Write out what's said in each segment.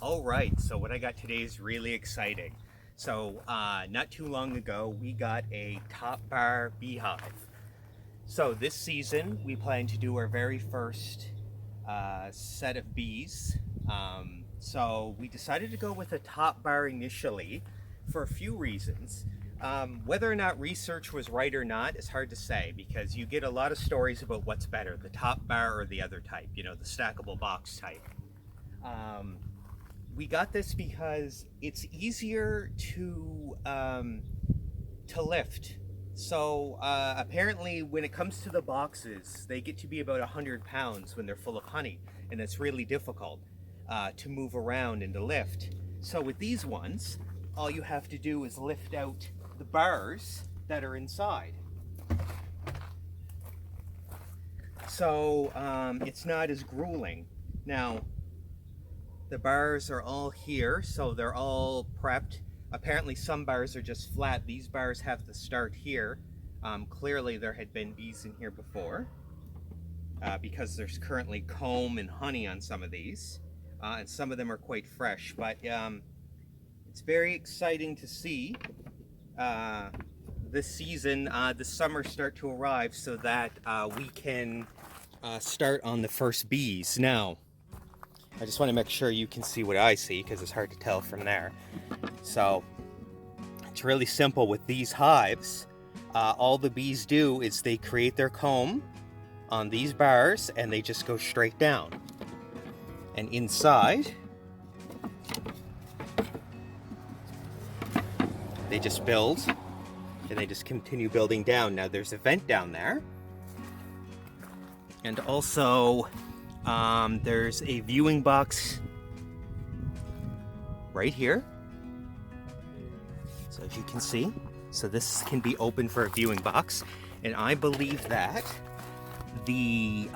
All right, so what I got today is really exciting. So not too long ago, we got a top bar beehive. So this season, we plan to do our very first set of bees. So we decided to go with a top bar initially for a few reasons. Whether or not research was right or not is hard to say because you get a lot of stories about what's better, the top bar or the other type, the stackable box type. Um, we got this because it's easier to lift. So apparently, when it comes to the boxes, they get to be about 100 pounds when they're full of honey, and it's really difficult to move around and to lift. So with these ones, all you have to do is lift out the bars that are inside. So it's not as grueling. Now, the bars are all here, so they're all prepped. Apparently some bars are just flat. These bars have the start here. Clearly there had been bees in here before because there's currently comb and honey on some of these. And some of them are quite fresh, but it's very exciting to see this season, the summer start to arrive so that we can start on the first bees. Now, I just want to make sure you can see what I see because it's hard to tell from there. So it's really simple with these hives. All the bees do is they create their comb on these bars and they just go straight down. And inside, they just build and they just continue building down. Now there's a vent down there. And also there's a viewing box right here. So as you can see, so this can be open for a viewing box. And I believe that the,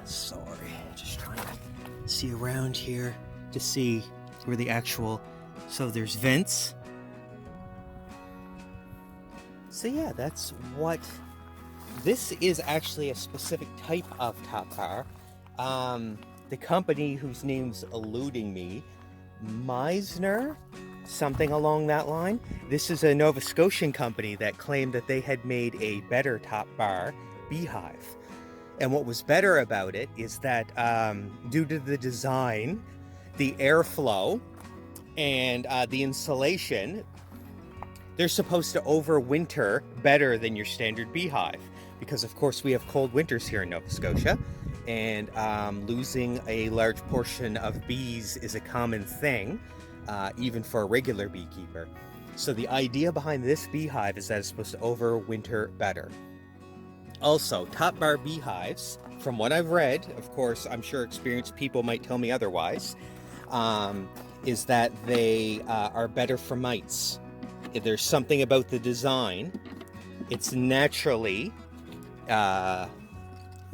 just trying to see around here to see where the actual, so there's vents. So yeah, that's what, this is actually a specific type of top bar. The company whose name's eluding me, Meisner, something along that line. This is a Nova Scotian company that claimed that they had made a better top bar beehive. And what was better about it is that due to the design, the airflow, and the insulation, they're supposed to overwinter better than your standard beehive. Because of course we have cold winters here in Nova Scotia, and losing a large portion of bees is a common thing, even for a regular beekeeper. So the idea behind this beehive is that it's supposed to overwinter better. Also, top bar beehives, from what I've read, of course I'm sure experienced people might tell me otherwise, is that they are better for mites. There's something about the design. It's naturally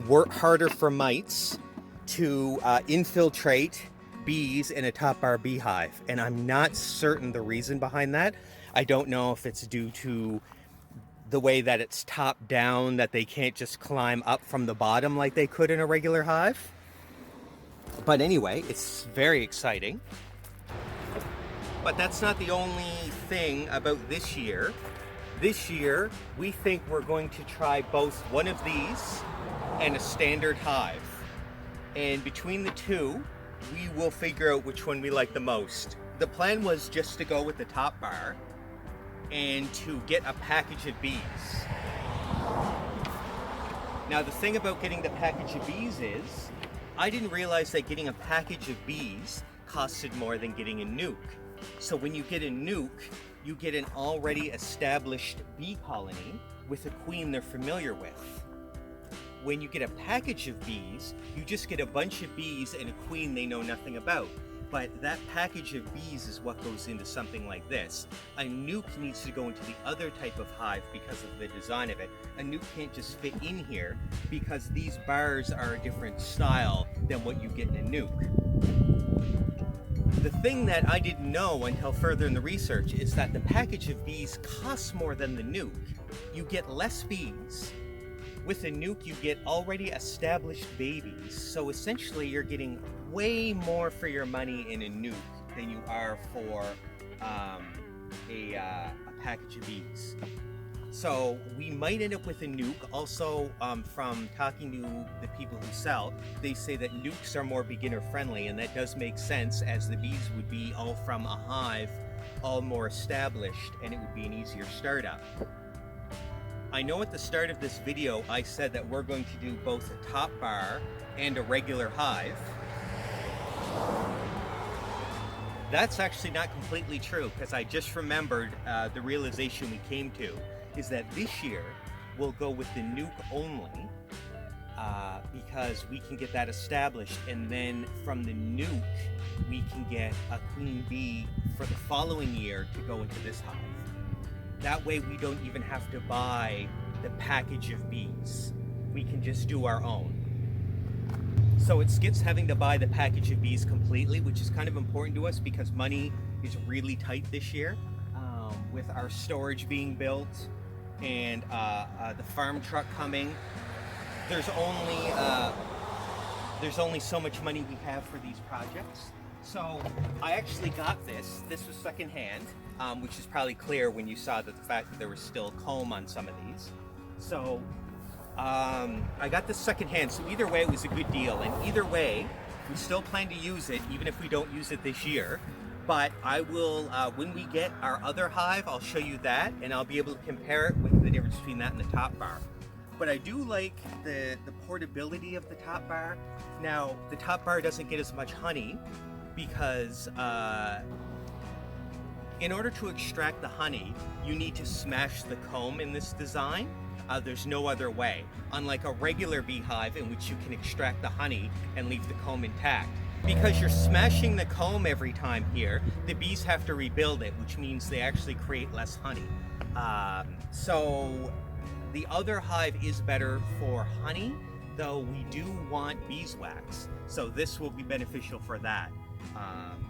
work harder for mites to infiltrate bees in a top bar beehive, and I'm not certain the reason behind that. I don't know if it's due to the way that it's top down, that they can't just climb up from the bottom like they could in a regular hive. But anyway, it's very exciting. But that's not the only thing about this year. This year, we think we're going to try both one of these and a standard hive. And between the two, we will figure out which one we like the most. The plan was just to go with the top bar and to get a package of bees. Now the thing about getting the package of bees is, I didn't realize that getting a package of bees costed more than getting a nuke. So when you get a nuke, you get an already established bee colony with a queen they're familiar with. When you get a package of bees, you just get a bunch of bees and a queen they know nothing about. But that package of bees is what goes into something like this. A nuke needs to go into the other type of hive because of the design of it. A nuke can't just fit in here because these bars are a different style than what you get in a nuke. The thing that I didn't know until further in the research is that the package of bees costs more than the nuke. You get less bees. With a nuke, you get already established babies. So essentially, you're getting way more for your money in a nuke than you are for a package of bees. So we might end up with a nuke. Also, from talking to the people who sell, they say that nukes are more beginner friendly, and that does make sense, as the bees would be all from a hive, all more established, and it would be an easier startup. I know at the start of this video I said that we're going to do both a top bar and a regular hive. That's actually not completely true, because I just remembered the realization we came to is that this year we'll go with the nuke only, because we can get that established, and then from the nuke we can get a queen bee for the following year to go into this hive. That way we don't even have to buy the package of bees. We can just do our own. So it skips having to buy the package of bees completely, which is kind of important to us because money is really tight this year, with our storage being built and the farm truck coming. There's only so much money we have for these projects. So I actually got this. This was secondhand, which is probably clear when you saw that the fact that there was still comb on some of these. So I got this secondhand, so either way it was a good deal, and either way we still plan to use it even if we don't use it this year. But I will, when we get our other hive, I'll show you that, and I'll be able to compare it with the difference between that and the top bar. But I do like the portability of the top bar. Now, the top bar doesn't get as much honey because in order to extract the honey, you need to smash the comb in this design. There's no other way, unlike a regular beehive in which you can extract the honey and leave the comb intact. Because you're smashing the comb every time here, the bees have to rebuild it, which means they actually create less honey. So the other hive is better for honey, though we do want beeswax. So this will be beneficial for that.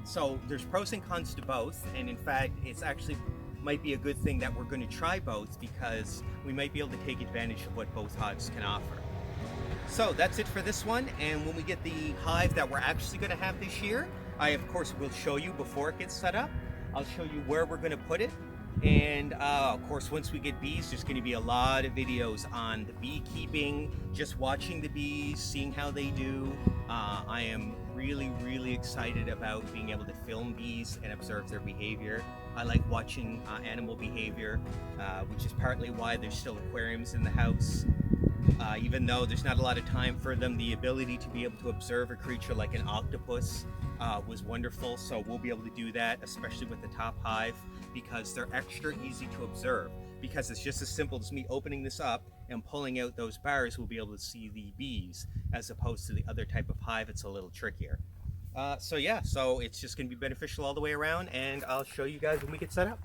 So there's pros and cons to both, and in fact, it's actually might be a good thing that we're going to try both, because we might be able to take advantage of what both hives can offer. So that's it for this one, and when we get the hive that we're actually going to have this year, I of course will show you before it gets set up. I'll show you where we're going to put it, and of course once we get bees, there's going to be a lot of videos on the beekeeping, just watching the bees, seeing how they do. I am really excited about being able to film bees and observe their behavior. I like watching animal behavior, which is partly why there's still aquariums in the house. Even though there's not a lot of time for them, the ability to be able to observe a creature like an octopus was wonderful. So we'll be able to do that, especially with the top hive, because they're extra easy to observe. Because it's just as simple as me opening this up and pulling out those bars, we'll be able to see the bees, as opposed to the other type of hive. It's a little trickier. So yeah, so it's just going to be beneficial all the way around, and I'll show you guys when we get set up.